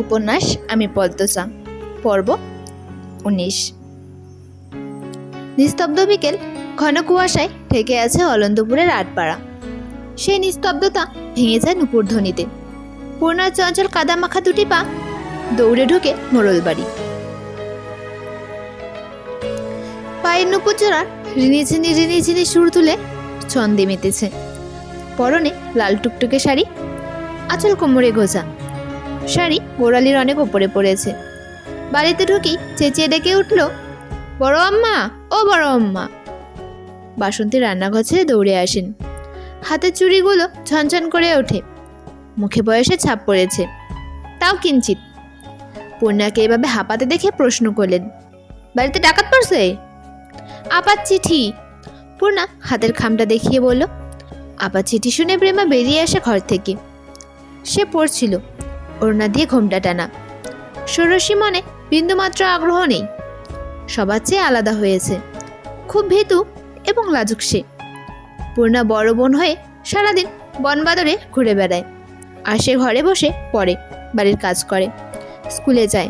উপন্যাস আমি পদ্মচা, পর্ব ১৯। নিস্তব্ধ বিকেল, ঘন কুয়াশায় ঢেকে আছে অলন্দপুরের আটপাড়া। সেই নিস্তব্ধতা ভেঙে যায় নুপুর ধ্বনিতে। পূর্ণার চঞ্চল কাদামাখা দুটি পা দৌড়ে ঢুকে মোড়ল বাড়ি। পায়ের নুপুর জোড়ার রিনিঝিনি সুর তুলে ছন্দে মেতেছে। পরনে লাল টুকটুকে শাড়ি, আঁচল কোমরে গোজা। শাড়ি গোড়ালির অনেক ওপরে পড়েছে। বাড়িতে ঢুকি চেঁচিয়ে ডেকে উঠল, বড় আম্মা, ও বড় আম্মা। বাসন্তী রান্নাঘর ছেড়ে দৌড়ে আসেন। হাতের চুড়িগুলো ঝনঝন করে ওঠে। মুখে বয়সে ছাপ পড়েছে, তাও কিঞ্চিত। পূর্ণাকে এভাবে হাঁপাতে দেখে প্রশ্ন করলেন, বাড়িতে ডাকাত পড়ছে? আপার চিঠি। পূর্ণা হাতের খামটা দেখিয়ে বলল। আপার চিঠি শুনে প্রেমা বেরিয়ে আসে ঘর থেকে। সে পড়ছিল, ওড়না দিয়ে ঘোমটা টানা। ষোড়শী মনে বিন্দুমাত্র আগ্রহ নেই। সবার চেয়ে আলাদা হয়েছে, খুব ভীতু এবং লাজুক সে। পূর্ণা বড় বোন হয়ে সারাদিন বনবাদরে ঘুরে বেড়ায়, আর সে ঘরে বসে পড়ে, বাড়ির কাজ করে, স্কুলে যায়।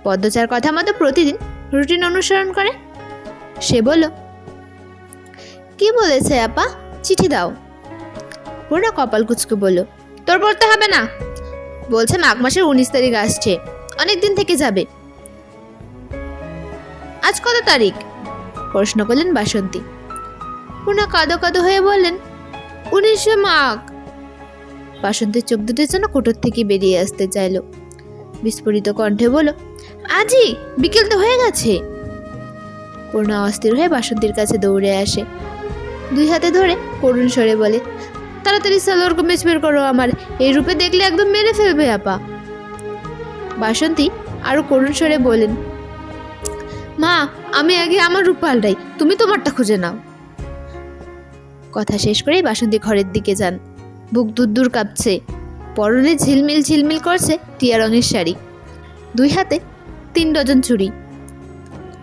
পদ্মচার কথা মতো প্রতিদিন রুটিন অনুসরণ করে। সে বলল, কি বলেছে আপা, চিঠি দাও। পূর্ণা কপাল কুচকে বলল, তোর পড়তে হবে না, বলছে মাঘ মাসের ১৯ তারিখ আসছে, অনেক দিন থেকে যাবে। আজ কত তারিখ? প্রশ্ন করলেন বাসন্তী। পূর্ণা কাঁদো কাঁদো হয়ে বললেন, ১৯শে মাঘ। বাসন্তীর চোখ দুটো যেন কোটর থেকে বেরিয়ে আসতে চাইল। বিস্ফোরিত কণ্ঠে বলল, আজই? বিকেল তো হয়ে গেছে। পূর্ণা অস্থির হয়ে বাসন্তীর কাছে দৌড়ে আসে, দুই হাতে ধরে করুণ স্বরে বলে, তাড়াতাড়ি সালোয়ার কামিজ বের করো, আমার এই রূপে দেখলে একদম মেরে ফেলবে আপা। বাসন্তী আরো করুণ স্বরে বলেন, মা, আমি আগে আমার রূপ পাল্টাই, তুমি তোমারটা খুঁজে নাও। কথা শেষ করেই বাসন্তী ঘরের দিকে যান। বুক দুদ্দুর কাঁপছে। পরনে ঝিলমিল ঝিলমিল করছে টিয়া রঙের শাড়ি, দুই হাতে ৩ ডজন চুড়ি,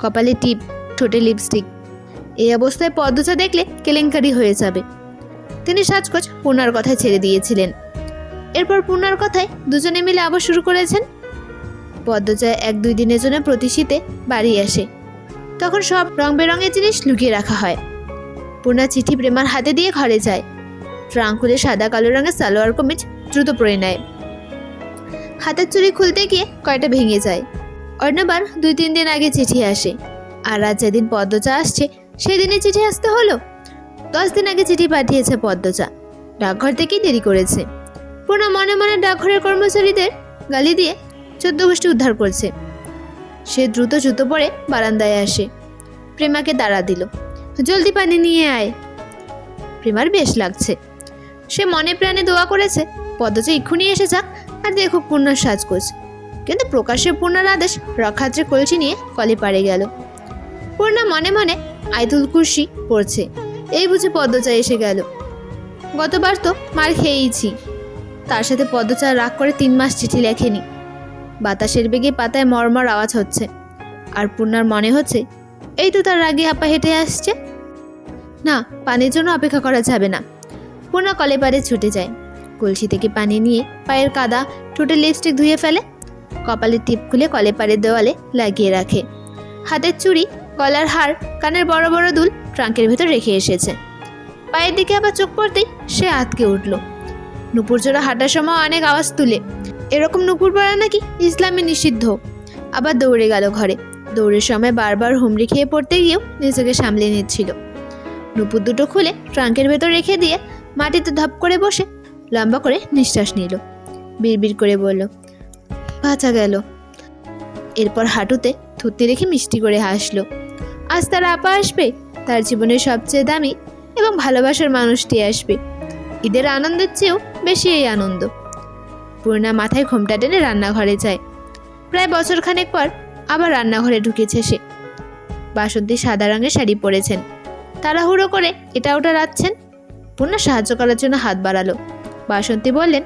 কপালে টিপ, ঠোঁটে লিপস্টিক। এই অবস্থায় পদ্মচা দেখলে কেলেঙ্কারি হয়ে যাবে। তিনি সাজগোজ পূর্ণার কথায় ছেড়ে দিয়েছিলেন। এরপর পূর্ণার কথায় দুজনে মিলে আবার শুরু করেছেন। পদ্মচা ১-২ দিনের জন্য প্রতি শীতে বাড়ি আসে। তখন সব রং বেরঙের জিনিস লুকিয়ে রাখা হয়। পূর্ণা চিঠি প্রেমার হাতে দিয়ে ঘরে যায়। ট্রাঙ্ক খুলে সাদা কালো রঙের সালোয়ার কামিজ দ্রুত পরে নেয়। হাতের চুড়ি খুলতে গিয়ে কয়টা ভেঙে যায়। অন্যবার ২-৩ দিন আগে চিঠি আসে, আর আজ যেদিন পদ্মচা আসছে সেদিনই চিঠি আসতে হলো। ১০ দিন আগে চিঠি পাঠিয়েছে পদ্মচা, ডাকঘর থেকেই দেরি করেছে। পূর্ণা মনে মনে ডাকঘরের কর্মচারীদের গালি দিয়ে ১৪ গোষ্ঠী উদ্ধার করছে। সে দ্রুত জুতো পরে বারান্দায় আসে। প্রেমাকে তাড়া দিল, জলদি পানি নিয়ে আয়। প্রেমার বেশ লাগছে। সে মনে প্রাণে দোয়া করেছে পদ্মচা এক্ষুনি এসে যাক আর দেখুক পূর্ণার সাজগোজ। কিন্তু প্রকাশ্যে পূর্ণার আদেশ রক্ষাত্রে কলসি নিয়ে কলে পাড়ে গেল। পূর্ণা মনে মনে আয়াতুল কুরসি পড়ছে, এই বুঝে পদ্মচা এসে গেল। গতবার তো মার খেয়েইছি। তার সাথে পদ্মচা রাগ করে ৩ মাস চিঠি লেখেনি। বাতাসের বেগে পাতায় মরমর আওয়াজ হচ্ছে, আর পূর্ণার মনে হচ্ছে এই তো তার রাগে আপা হেঁটে আসছে। না, পানির জন্য অপেক্ষা করা যাবে না। পূর্ণা কলে পাড়ে ছুটে যায়। কলসি থেকে পানি নিয়ে পায়ের কাদা, ঠোঁটে লিপস্টিক ধুয়ে ফেলে। কপালের টিপ খুলে কলে পাড়ের দেওয়ালে লাগিয়ে রাখে। হাতের চুড়ি, গলার হার, কানের বড় বড় দুল ট্রাঙ্কের ভেতর রেখে এসেছে। পায়ের দিকে আবার চোখ পড়তেই সে আতকে উঠল। নুপুর জোড়া হাঁটার সময় অনেক আওয়াজ তুলে, এরকম নুপুর পরা নাকি ইসলামে নিষিদ্ধ। আবার দৌড়ে গেল ঘরে। দৌড়ের সময় বারবার হুমড়ি খেয়ে পড়তে গিয়েও নিজেকে সামলে নিচ্ছিল। নুপুর দুটো খুলে ট্রাঙ্কের ভেতর রেখে দিয়ে মাটিতে ধপ করে বসে লম্বা করে নিঃশ্বাস নিল। বিড়বিড় করে বলল, বাঁচা গেল। এরপর হাঁটুতে থুতনি রেখে মিষ্টি করে হাসলো। আজ তার আপা আসবে, তার জীবনের সবচেয়ে দামি এবং ভালোবাসার মানুষটি আসবে। ঈদের আনন্দের চেয়েও বেশি এই আনন্দ। পূর্ণা মাথায় ঘোমটা টেনে রান্নাঘরে যায়। প্রায় বছরখানেক পর আবার রান্নাঘরে ঢুকেছে সে। বাসন্তী সাদা রঙের শাড়ি পরেছেন, তাড়াহুড়ো করে এটা ওটা রাখছেন। পূর্ণা সাহায্য করার জন্য হাত বাড়ালো। বাসন্তী বললেন,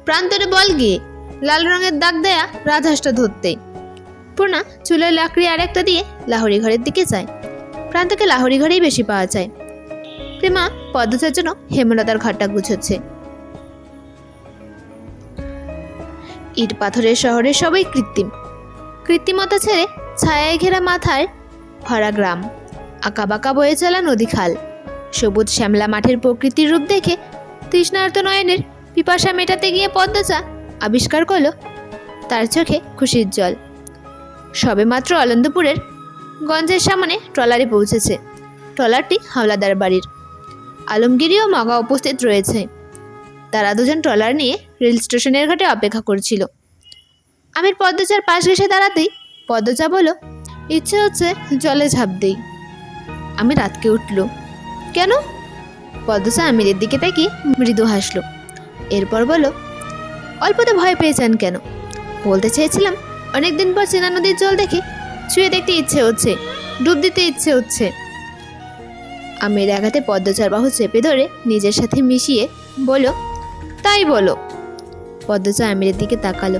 প্রান্তরে বল গিয়ে লাল রঙের দাগ দেয়া রাজহাঁসটা ধরতে। পূর্ণা চুলের লাকড়ি আরেকটা দিয়ে লাহোরি ঘরের দিকে যায়। প্রান্তকে লাহোরি ঘরেই বেশি পাওয়া যায়। প্রেমা পদ্মচার জন্য হেমলতার ঘরটা গুছোচ্ছে। ইট পাথরের শহরে সবাই কৃত্রিম, কৃত্রিমতা ছেড়ে ছায়ায় ঘেরা মাথায় ভরা গ্রাম, আঁকাবাঁকা বয়ে চলা নদী খাল, সবুজ শ্যামলা মাঠের প্রকৃতির রূপ দেখে তৃষ্ণার্ত নয়নের পিপাসা মেটাতে গিয়ে পদ্মজা আবিষ্কার করলো তার চোখে খুশির জল। সবেমাত্র আনন্দপুরের গঞ্জের সামনে ট্রলারে পৌঁছেছে। ট্রলারটি হাওলাদার বাড়ির। আলমগিরি ও মগা উপস্থিত রয়েছে। তারা দুজন ট্রলার নিয়ে রেল স্টেশনের ঘাটে অপেক্ষা করছিল। আমির পদ্মজার পাশ ঘেঁষে দাঁড়াতেই পদ্মজা বলল, ইচ্ছে হচ্ছে জলে ঝাঁপ দেই। আমি রাতকে উঠল। কেন? পদ্মজা আমিরের দিকে তাকিয়ে মৃদু হাসল। এরপর বলল, অল্পতে ভয় পেয়েছেন কেন? বলতে চেয়েছিলাম অনেকদিন পর চেনা নদীর জল দেখে ছুঁয়ে দেখতে ইচ্ছে হচ্ছে, ডুব দিতে ইচ্ছে হচ্ছে। আমির আঘাতে পদ্মজার বাহু চেপে ধরে নিজের সাথে মিশিয়ে বলল, তাই বলো। পদ্মজা আমিরের দিকে তাকালো।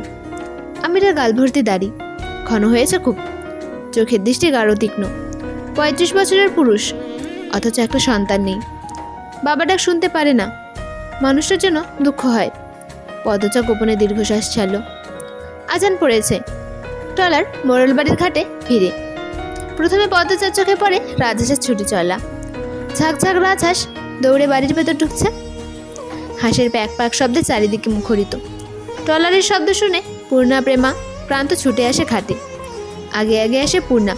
আমিরের গাল ভর্তি দাড়ি, ঘন হয়েছে খুব, চোখের দৃষ্টি গাঢ় তীক্ষ্ণ। 35 বছরের পুরুষ, অথচ একটা সন্তান নেই। বাবা ডাক শুনতে পারে না। মানুষটার জন্য দুঃখ হয়। পদ্মজা গোপনে দীর্ঘশ্বাস ছাড়ল। আজান পড়েছে। ট্রলার মোড়ল বাড়ির ঘাটে ফিরে প্রথমে পদ্মজার চোখে পড়ে রাজহাঁসের ছুটি চলা। ঝাঁকঝাঁক রাজহাঁস দৌড়ে বাড়ির ভেতর ঢুকছে। হাঁসের প্যাক প্যাক শব্দে চারিদিকে মুখরিত। ট্রলারের শব্দ শুনে পূর্ণা প্রেমা প্রান্ত ছুটে আসে ঘাটে। আগে আগে আসে পূর্ণা।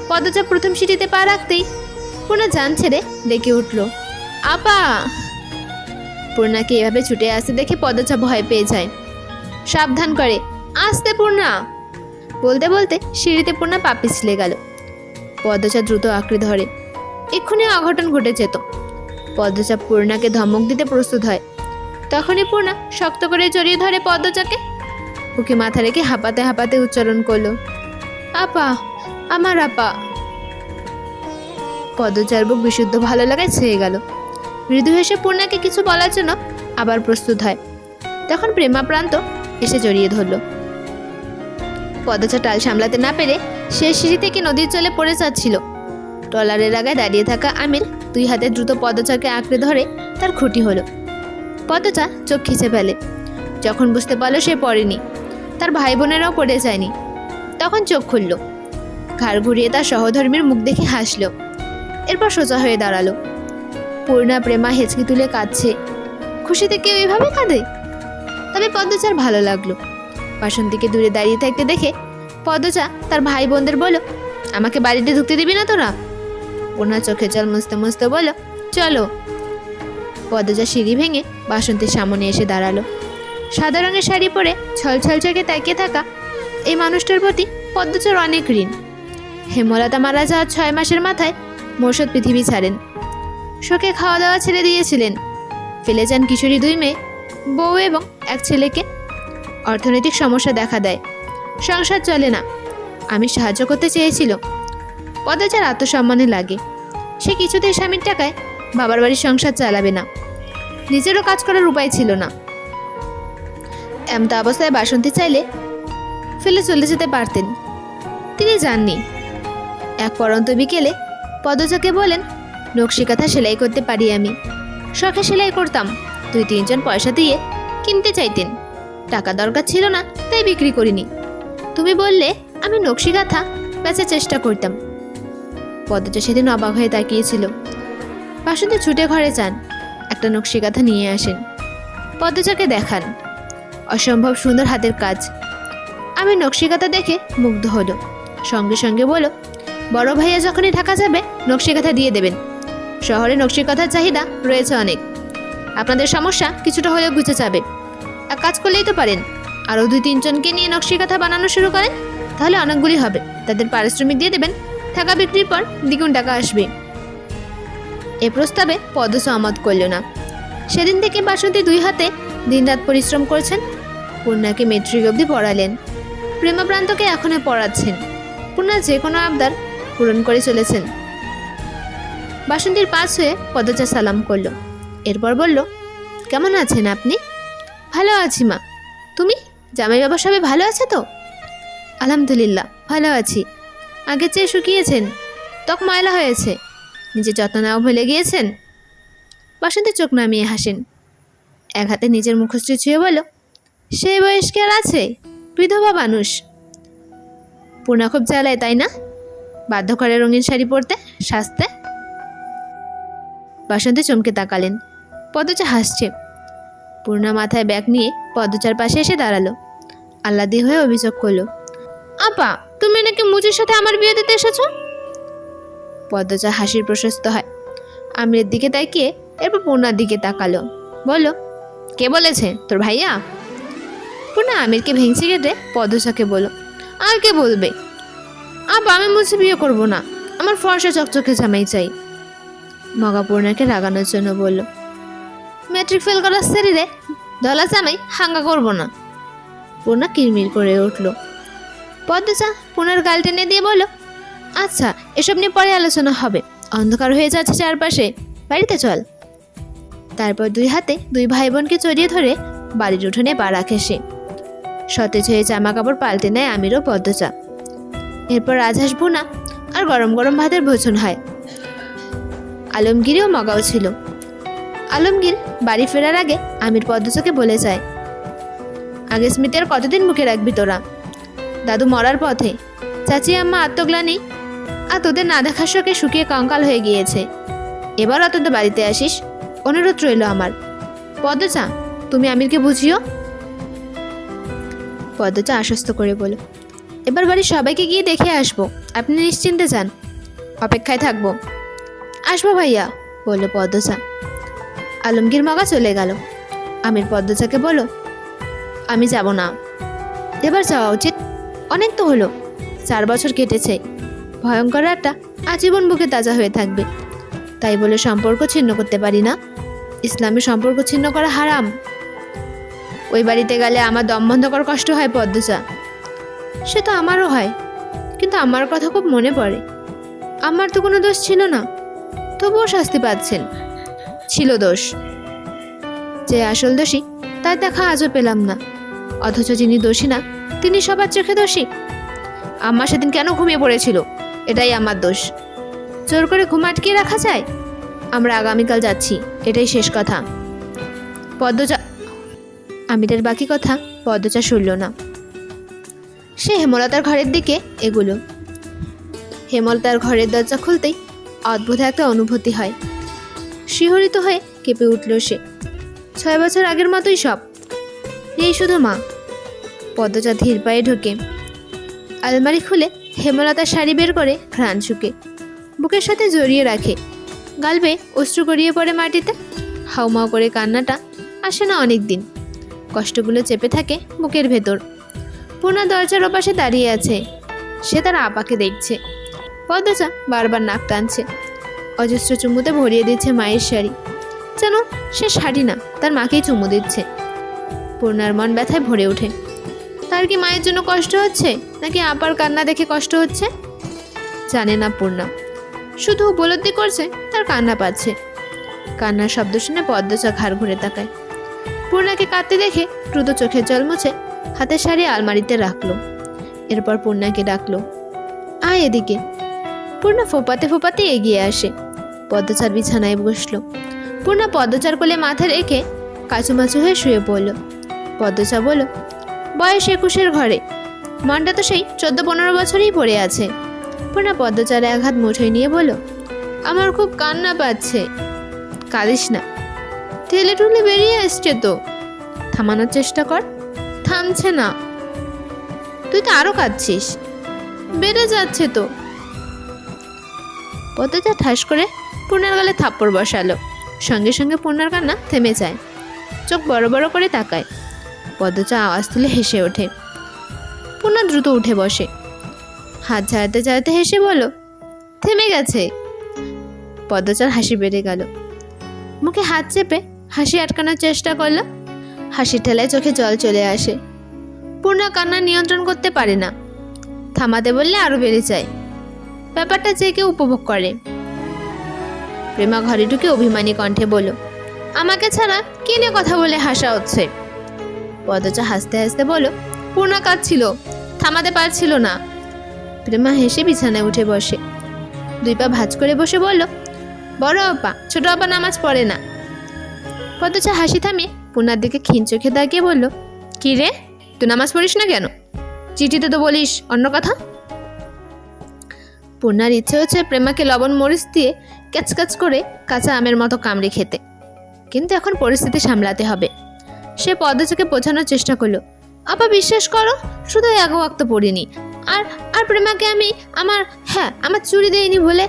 পদ্মজা প্রথম সিটিতে পা রাখতেই পূর্ণা জান ছেড়ে ডেকে উঠল, আপা। পূর্ণাকে এভাবে ছুটে আসতে দেখে পদ্মজা ভয় পেয়ে যায়। সাবধান করে, আসতে পূর্ণা। বলতে বলতে সিঁড়িতে পূর্ণা পা পিছলে গেল। পদ্মজা দ্রুত আঁকড়ে ধরে। এক্ষুনি অঘটন ঘটে যেত। পদ্মজা পূর্ণাকে ধমক দিতে প্রস্তুত হয়। তখনই পূর্ণা শক্ত করে জড়িয়ে ধরে পদ্মজাকে। বুকে মাথা রেখে হাঁপাতে হাঁপাতে উচ্চারণ করলো, আপা, আমার আপা। পদ্মজার বুক বিশুদ্ধ ভালো লাগায় ছেয়ে গেল। মৃদু হেসে পূর্ণাকে কিছু বলার জন্য আবার প্রস্তুত হয়। তখন প্রেমাপ্রান্ত এসে জড়িয়ে ধরল। পদ্মজা টাল সামলাতে না পেরে সে সিঁড়ি থেকে নদীর জলে পড়ে যাচ্ছিল। ট্রলারের আগায় দাঁড়িয়ে থাকা আমির 2 হাতে দ্রুত পদ্মজাকে আঁকড়ে ধরে তার খুঁটি হলো। পদ্মজা চোখ খিচে ফেলে। যখন বুঝতে পারলো সে পড়েনি, তার ভাই বোনেরাও পড়ে যায়নি, তখন চোখ খুলল। ঘাড় ঘুরিয়ে তার সহধর্মীর মুখ দেখে হাসল। এরপর সোজা হয়ে দাঁড়ালো। পূর্ণা প্রেমা হেঁচকি তুলে কাঁদছে। খুশিতে কেউ এভাবে কাঁদে? তবে পদ্মজার ভালো লাগলো। বাসন্তীকে দূরে দাঁড়িয়ে থাকতে দেখে পদ্মজা তার ভাই বোনদের বলল, আমাকে বাড়িতে ঢুকতে দিবি না তোরা? পূর্ণা চোখে জল মুছতে মুছতে বলল, চলো। পদ্মজা সিঁড়ি ভেঙে বাসন্তীর সামনে এসে দাঁড়ালো। সাদা রঙের শাড়ি পরে ছলছল চোখে তাকিয়ে থাকা এই মানুষটার প্রতি পদ্মজার অনেক ঋণ। হেমলতা মারা যাওয়ার 6 মাসের মাথায় মোর্শেদ পৃথিবী ছাড়েন। শোকে খাওয়া দাওয়া ছেড়ে দিয়েছিলেন। ফেলে যান কিশোরী 2 মেয়ে, বউ এবং এক ছেলেকে। অর্থনৈতিক সমস্যা দেখা দেয়, সংসার চলে না। আমি সাহায্য করতে চেয়েছিল। পদ্মজার আত্মসম্মানে লাগে। সে কিছুতেই স্বামীর টাকায় বাবার বাড়ির সংসার চালাবে না। নিজেরও কাজ করার উপায় ছিল না। এমন অবস্থায় বাসন্তী চাইলে ফেলে চলে যেতে পারতেন, তিনি যাননি। এক পরন্ত বিকেলে পদ্মজাকে বলেন, নকশি কাঁথা সেলাই করতে পারি আমি। শখে সেলাই করতাম। 2-3 জন পয়সা দিয়ে কিনতে চাইতেন, টাকা দরকার ছিল না, তাই বিক্রি করিনি। তুমি বললে আমি নকশি কাঁথা বেচার চেষ্টা করতাম। পদ্মজা সেদিন অবাক হয়ে তাকিয়েছিল। বাসন্তী ছুটে ঘরে যান, একটা নকশি কাঁথা নিয়ে আসেন। পদ্মজাকে দেখান। অসম্ভব সুন্দর হাতের কাজ। আমি নকশি কাঁথা দেখে মুগ্ধ হলো। সঙ্গে সঙ্গে বলো, বড় ভাইয়া যখনই ঢাকা যাবে নকশি কাঁথা দিয়ে দেবেন। শহরে নকশি কাঁথার চাহিদা রয়েছে অনেক। আপনাদের সমস্যা কিছুটা হলেও ঘুচে যাবে। এক কাজ করলেই তো পারেন, আরও 2-3 জনকে নিয়ে নকশি কাঁথা বানানো শুরু করেন, তাহলে অনেকগুলি হবে। তাদের পারিশ্রমিক দিয়ে দেবেন, টাকা বিক্রির পর দ্বিগুণ টাকা আসবে। এ প্রস্তাবে পদ্মজা আমোদ করল না। সেদিন থেকে বাসন্তী 2 হাতে দিনরাত পরিশ্রম করছেন। পূর্ণাকে মেট্রিক অবধি পড়ালেন। প্রেমাপ্রান্তকে এখনো পড়াচ্ছেন। পূর্ণা যে কোনো আবদার পূরণ করে চলেছেন। বাসন্তীর পাশ হয়ে পদ্মজা সালাম করল। এরপর বলল, কেমন আছেন আপনি? ভালো আছি মা। তুমি? জামাই বাবা সবাই ভালো আছে তো? আলহামদুলিল্লাহ ভালো আছি। আগের চেয়ে শুকিয়েছেন, ত্বক ময়লা হয়েছে। নিজের যত্ন নেওয়া ভুলে গিয়েছেন? বাসন্তী চোখ নামিয়ে হাসেন। এক হাতে নিজের মুখশ্রী ছুঁয়ে বলল, সেই বয়স কি আর আছে? বিধবা মানুষ। পূর্ণা খুব জ্বালায়, তাই না? বাধ্য করে রঙিন শাড়ি পরতে, সাজতে। বাসন্তী চমকে তাকালেন। পদ্মজা হাসছে। পূর্ণা মাথায় ব্যাগ নিয়ে পদ্মজার পাশে এসে দাঁড়ালো। আহ্লাদি হয়ে অভিযোগ করলো, আপা, তুমি নাকি মুচির সাথে আমার বিয়ে দিতে এসেছো? পদ্মজা হাসির প্রশস্ত হয়। আমিরের দিকে তাকিয়ে এরপর পূর্ণার দিকে তাকালো। বলল, কে বলেছে? তোর ভাইয়া? পূর্ণা আমিরকে ভেঙচি কেটে পদ্মজাকে বলল, আর কে বলবে? আপা, আমি মুছে বিয়ে করব না, আমার ফর্সা চকচকে জামাই চাই। মগা পূর্ণাকে রাগানোর জন্য বলল, ম্যাট্রিক ফেল করার শরীরে দলা জামাই হাঙ্গা করব না। পূর্ণা কিরমির করে উঠল। পদ্মজা পূর্ণার গাল টেনে দিয়ে বলল, আচ্ছা, এসব নিয়ে পরে আলোচনা হবে। অন্ধকার হয়ে যাচ্ছে চারপাশে, বাড়িতে চল। তারপর দুই হাতে দুই ভাই বোনকে জড়িয়ে ধরে বাড়ির উঠোনে পা রাখে সে। সতেজ হয়ে জামা কাপড় পাল্টে নেয় আমির ও পদ্মজা। এরপর রাজহাঁস ভুনা আর গরম গরম ভাতের ভোজন হয়। আলমগীরও মগাও ছিল। আলমগীর বাড়ি ফেরার আগে আমির পদ্মজাকে বলে যায়, আগে স্মৃতি আর কতদিন মুখে রাখবি তোরা? দাদু মরার পথে, চাচি আম্মা আত্মগ্লানি, আর তোদের না দেখার শোকে শুকিয়ে কঙ্কাল হয়ে গিয়েছে। এবার অন্তত বাড়িতে আসিস, অনুরোধ রইল আমার। পদ্মজা, তুমি আমিরকে বুঝিও। পদ্মজা আশ্বস্ত করে বলো, এবার বাড়ির সবাইকে গিয়ে দেখে আসবো, আপনি নিশ্চিন্তে যান, অপেক্ষায় থাকবো। আসবো ভাইয়া, বলল পদ্মজা। আলমগীর মগা চলে গেল। আমির পদ্মজাকে বলো, আমি যাব না। এবার যাওয়া উচিত, অনেক তো হলো, 4 বছর কেটেছে। ভয়ঙ্কর একটা আজীবন বুকে তাজা হয়ে থাকবে। তাই বলে সম্পর্ক ছিন্ন করতে পারি না। ইসলামে সম্পর্ক ছিন্ন করা হারাম। ওই বাড়িতে গেলে আমার দম বন্ধ করার কষ্ট হয় পদ্মজা। সে তো আমারও হয়, কিন্তু আমার কথা খুব মনে পড়ে। আমার তো কোনো দোষ ছিল না, তবুও শাস্তি পাচ্ছেন। ছিল দোষ, যে আসল দোষী তার দেখা আজও পেলাম না। অথচ যিনি দোষী না, তিনি সবার চোখে দোষী। আম্মা সেদিন কেন ঘুমিয়ে পড়েছিল, এটাই আমার দোষ। জোর করে ঘুম আটকিয়ে রাখা যায়? আমরা আগামীকাল যাচ্ছি, এটাই শেষ কথা। পদ্মজা। আমিরের বাকি কথা পদ্মজা শুনল না। সে হেমলতার ঘরের দিকে এগুলো। হেমলতার ঘরের দরজা খুলতেই অদ্ভুত একটা অনুভূতি হয়। শিহরিত হয়ে কেঁপে উঠল সে। 6 বছর আগের মতোই সব, নেই শুধু মা। পদ্মজা ধীর পায়ে ঢোকে। আলমারি খুলে হেমলতার শাড়ি বের করে ঘ্রাণ শুকে বুকের সাথে জড়িয়ে রাখে। গাল বেয়ে অশ্রু গড়িয়ে পড়ে মাটিতে। হাউমাউ করে কান্নাটা আসে না অনেক দিন। কষ্টগুলো চেপে থাকে বুকের ভেতর। পূর্ণা দরজার ওপাশে দাঁড়িয়ে আছে। সে তার আপাকে দেখছে। পদ্মজা বারবার নাক টানছে। অজস্র চুমুতে ভরিয়ে দিচ্ছে মায়ের শাড়ি, যেন সে শাড়ি না, তার মাকেই চুমু দিচ্ছে। পূর্ণার মন ব্যথায় ভরে ওঠে। তার কি মায়ের জন্য কষ্ট হচ্ছে, নাকি আপার কান্না দেখে কষ্ট হচ্ছে? জানে না পূর্ণা, শুধু উপলব্ধি করছে তার কান্না পাচ্ছে। কান্নার শব্দ শুনে পদ্মজা ঘাড় ঘুরে তাকায়। পূর্ণাকে কাঁদতে দেখে দ্রুত চোখের জল মুছে হাতের শাড়ি আলমারিতে রাখলো। এরপর পূর্ণাকে ডাকলো, আয় এদিকে। পূর্ণা ফোপাতে ফোপাতে এগিয়ে আসে। পদ্মজার বিছানায় বসলো। পূর্ণা পদ্মজার কোলে মাথা রেখে কাচুমাচু হয়ে শুয়ে পড়ল। পদ্মজা বলল, বয়স 21-এর ঘরে, মনটা তো সেই 14-15 বছরেই পড়ে আছে। পূর্ণা পদ্মজার এক হাত মুঠোয় নিয়ে বলল, আমার খুব কান্না পাচ্ছে। কাঁদিস না, ঠেলে ঠুলে বেরিয়ে আসছে তো, থামানোর চেষ্টা কর। থামছে না। তুই তো আরো কাঁদছিস, বেড়ে যাচ্ছে তো। পদ্মজা ঠাস করে পূর্ণার গালে থাপ্পড় বসালো। সঙ্গে সঙ্গে পূর্ণার কান্না থেমে যায়। চোখ বড় বড় করে তাকায়। পদ্মজা আওয়াজ তুলে হেসে ওঠে। পূর্ণা দ্রুত উঠে বসে। হাত ঝাড়তে ঝাড়তে হেসে বলল, থেমে গেছে। পদ্মজার হাসি বেড়ে গেল। মুখে হাত চেপে হাসি আটকানোর চেষ্টা করলো। হাসির ঠেলায় চোখে জল চলে আসে। পূর্ণা কান্না নিয়ন্ত্রণ করতে পারে না। থামাতে বললে আরো বেড়ে যায়। ব্যাপারটা যে কেউ উপভোগ করে। প্রেমা ঘরে ঢুকে অভিমানী কণ্ঠে বলল, আমাকে ছাড়া কি নিয়ে কথা বলে হাসা হচ্ছে? পদ্মজা হাসতে হাসতে বলল, পূর্ণা কাঁদছিল, থামাতে পারছিল না। প্রেমা হেসে বিছানায় উঠে বসে। 2 পা ভাঁজ করে বসে বলল, বড় আপা ছোট আপা নামাজ পড়ে না। পদ্মজা হাসি থামিয়ে পূর্ণার দিকে ক্ষীণ চোখে তাকিয়ে বলল, কি রে, তুই নামাজ পড়িস না কেন? চিঠিতে তো বলিস অন্য কথা। পূর্ণার ইচ্ছে হচ্ছে প্রেমাকে লবণ মরিচ দিয়ে ক্যাচক্যাচ করে কাঁচা আমের মতো কামড়ে খেতে, কিন্তু এখন পরিস্থিতি সামলাতে হবে। সে পদ্মজাকে বোঝানোর চেষ্টা করলো, আপা বিশ্বাস করো, শুধু এক ওয়াক্ত পড়িনি, আর আর প্রেমাকে আমি আমার চুরি দেয়নি বলে।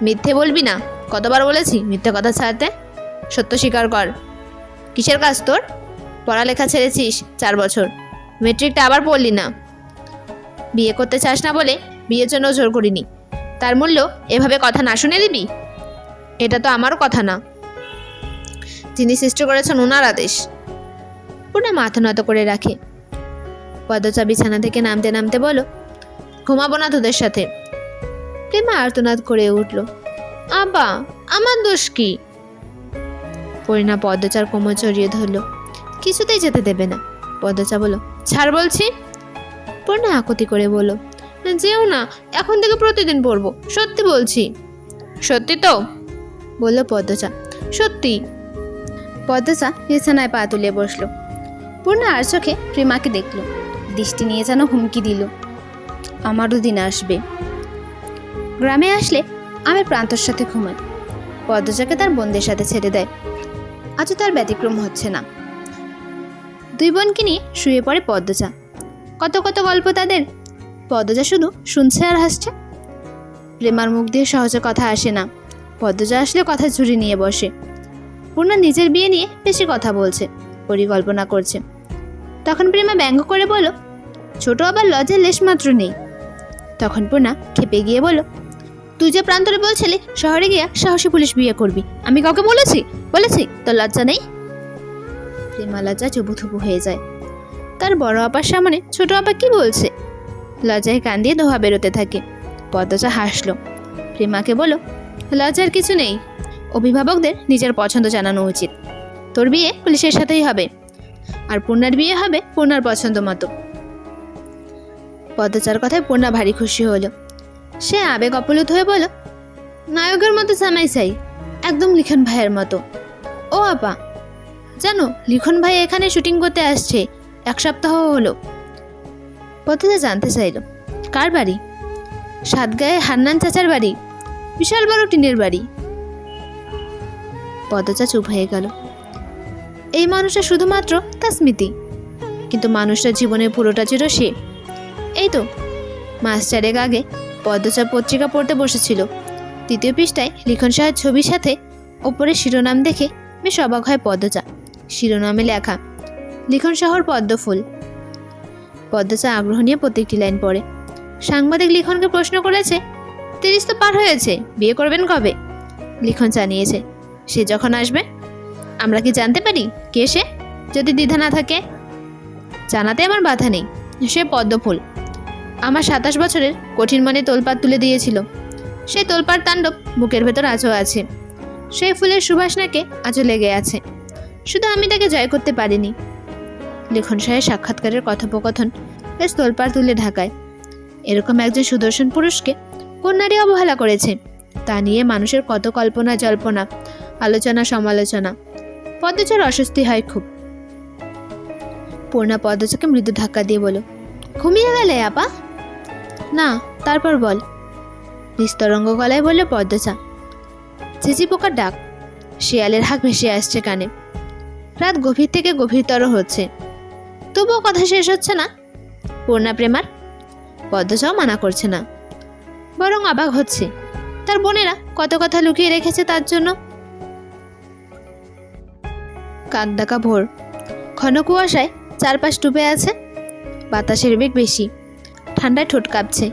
মিথ্যে বলবি না, কতবার বলেছি মিথ্যে কথা ছাড়তে। সত্য স্বীকার কর। কিসের কাজ তোর? পড়ালেখা ছেড়েছিস 4 বছর, মেট্রিকটা আবার পড়লি না। বিয়ে করতে চাস না বলে বিয়ের জন্য জোর করিনি, তার মূল্য এভাবে কথা না শুনে দিবি? এটা তো আমারও কথা না, যিনি সৃষ্টি করেছেন ওনার আদেশ। পূর্ণা মাথা নত করে রাখে। পদ্মজা বিছানা থেকে নামতে নামতে বলো, ঘুমাবো না তোদের সাথে। প্রেমা আর্তনাদ করে উঠল, আব্বা আমার দোষ কি? পরিণা পদ্মজার কোমর জড়িয়ে ধরল, কিছুতেই যেতে দেবে না। পদ্মজা বলো, ছাড় বলছি। পূর্ণা আকুতি করে বলো, যেও না, এখন থেকে প্রতিদিন পড়বো, সত্যি বলছি। সত্যি তো? বলল পদ্মজা। সত্যি। পদ্মজা বিছানায় পা তুলে বসলো। পূর্ণা আর চোখে প্রেমাকে দেখল, দৃষ্টি নিয়ে যেন হুমকি দিল, আমারও দিন আসবে। গ্রামে আসলে আমের প্রান্তর সাথে ঘুমায়, পদ্মজাকে তার বোনদের সাথে ছেড়ে দেয়। আজও তার ব্যতিক্রম হচ্ছে না। 2 বোনকে নিয়ে শুয়ে পড়ে পদ্মজা। কত কত গল্প তাদের, পদ্মজা শুধু শুনছে আর হাসছে। প্রেমার মুখ দিয়ে সহজে কথা আসে না, পদ্মজা আসলে কথা ঝুড়ি নিয়ে বসে। পূর্ণা নিজের বিয়ে নিয়ে বেশি কথা বলছে, পরিকল্পনা করছে। তখন প্রেমা ব্যঙ্গ করে বলো, ছোট আবার লজ্জার লেশমাত্র নেই। তখন পূর্ণা খেপে গিয়ে বলো, তুই যে প্রান্তরে বলছিলি শহরে গিয়া সাহসী পুলিশ বিয়ে করবি, আমি কাউকে বলেছি? তোর লজ্জা নেই? প্রেমা লজ্জা চুবুথুবু হয়ে যায়। তার বড় আপার সামনে ছোট আপা কি বলছে? লজ্জায় কান দিয়ে ধোয়া বেরোতে থাকে। পদ্মজা হাসলো। প্রেমাকে বলো, লজ্জার কিছু নেই, অভিভাবকদের নিজের পছন্দ জানানো উচিত। তোর বিয়ে পুলিশের সাথেই হবে, আর পূর্ণার বিয়ে হবে পূর্ণার পছন্দ মতো। পদ্মজার কথায় পূর্ণা ভারী খুশি হলো। সে আবেগ অপলুত হয়ে বলো, নায়কের মতো জামাই চাই, একদম লিখন ভাইয়ের মতো। ও আপা, জানো লিখন ভাই এখানে শুটিং করতে আসছে, 1 সপ্তাহ হলো। পদ্মজা জানতে চাইল, কার বাড়ি? সাতগাঁয়ে হান্নান চাচার বাড়ি, বিশাল বড় টিনের বাড়ি। পদ্মজা চুপ হয়ে গেল। এই মানুষটা শুধুমাত্র তার স্মৃতি, কিন্তু মানুষটার জীবনের পুরোটা ছিল সে। এই তো মাস 4 আগে পদ্মজা পত্রিকা পড়তে বসেছিল। 3য় পৃষ্ঠায় লিখন সাহের ছবির সাথে ওপরে শিরোনাম দেখে বেশ অবাক হয় পদ্মজা। শিরোনামে লেখা, লিখন শহর পদ্মফুল। পদ্মজা আগ্রহ নিয়ে প্রত্যেকটি লাইন পড়ে। সাংবাদিক লিখনকে প্রশ্ন করেছে, 30 তো পার হয়েছে, বিয়ে করবেন কবে? লিখন জানিয়েছে, সে যখন আসবে। আমরা কি জানতে পারি কে সে? যদি দ্বিধা না থাকে। জানাতে আমার বাধা নেই, সে পদ্মফুল। আমার 27 বছরের কঠিন মনে তোলপাড় তুলে দিয়েছিল। সেই তোলপাড় তাণ্ডব বুকের ভেতর আজও আছে। সেই ফুলের সুবাস নাকে আজও লেগে আছে, শুধু আমি তাকে জয় করতে পারিনি। লিখন সাহেব সাক্ষাৎকারের কথোপকথন বেশ তোলপাড় তুলে ঢাকায়। এরকম একজন সুদর্শন পুরুষকে কোন নারী অবহেলা করেছে, তা নিয়ে মানুষের কত কল্পনা জল্পনা, আলোচনা সমালোচনা। পদ্মজার অস্বস্তি হয় খুব। পূর্ণা পদ্মজাকে মৃদু ধাক্কা দিয়ে বলো, ঘুমিয়ে গেলে আপা? না, তারপর বল। নিস্তরঙ্গ গলায় বলল পদ্মজা। ঝিঝি পোকার ডাক, শিয়ালের হাঁক ভেসে আসছে কানে। রাত গভীর থেকে গভীরতর হচ্ছে, তবুও কথা শেষ হচ্ছে না। পূর্ণা প্রেমার। পদ্মজাও মানা করছে না, বরং অবাক হচ্ছে তার বোনেরা কত কথা লুকিয়ে রেখেছে তার জন্য। কাক ডাকা ভোর, ঘন কুয়াশায় চারপাশ ডুবে আছে। বাতাসের বেগ বেশি, ঠান্ডায় ঠোঁট কাঁপছে।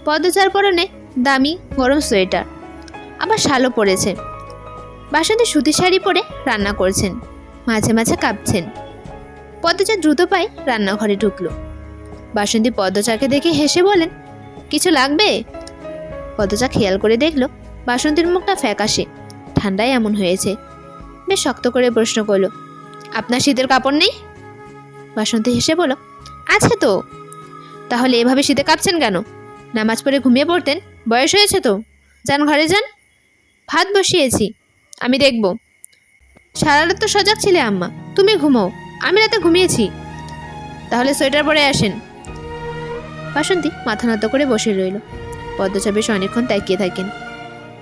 পদ্মজার পরনে দামি গরম সোয়েটার, আবার শালও পরেছে। বাসন্তী সুতি শাড়ি পরে রান্না করছেন, মাঝে মাঝে কাঁপছেন। পদ্মজা দ্রুত পায়ে রান্নাঘরে ঢুকলো। বাসন্তী পদ্মজাকে দেখে হেসে বলেন, কিছু লাগবে? পদ্মজা খেয়াল করে দেখলো বাসন্তীর মুখটা ফ্যাকাশে, ঠান্ডায় এমন হয়েছে। বেশ শক্ত করে প্রশ্ন করলো, আপনার শীতের কাপড় নেই? বাসন্তী হেসে বলল, আছে তো। তাহলে এভাবে শীতে কাঁপছেন কেন? নামাজ পড়ে ঘুমিয়ে পড়তেন, বয়স হয়েছে তো। যান ঘরে যান, ভাত বসিয়েছি, আমি দেখব। সারা রাত তো সজাগ ছিলে আম্মা, তুমি ঘুমাও, আমি রাতে ঘুমিয়েছি। তাহলে সোয়েটার পরে আসেন। বাসন্তী মাথা নত করে বসে রইল। পদ্মজা বেশ অনেকক্ষণ তাকিয়ে থাকেন।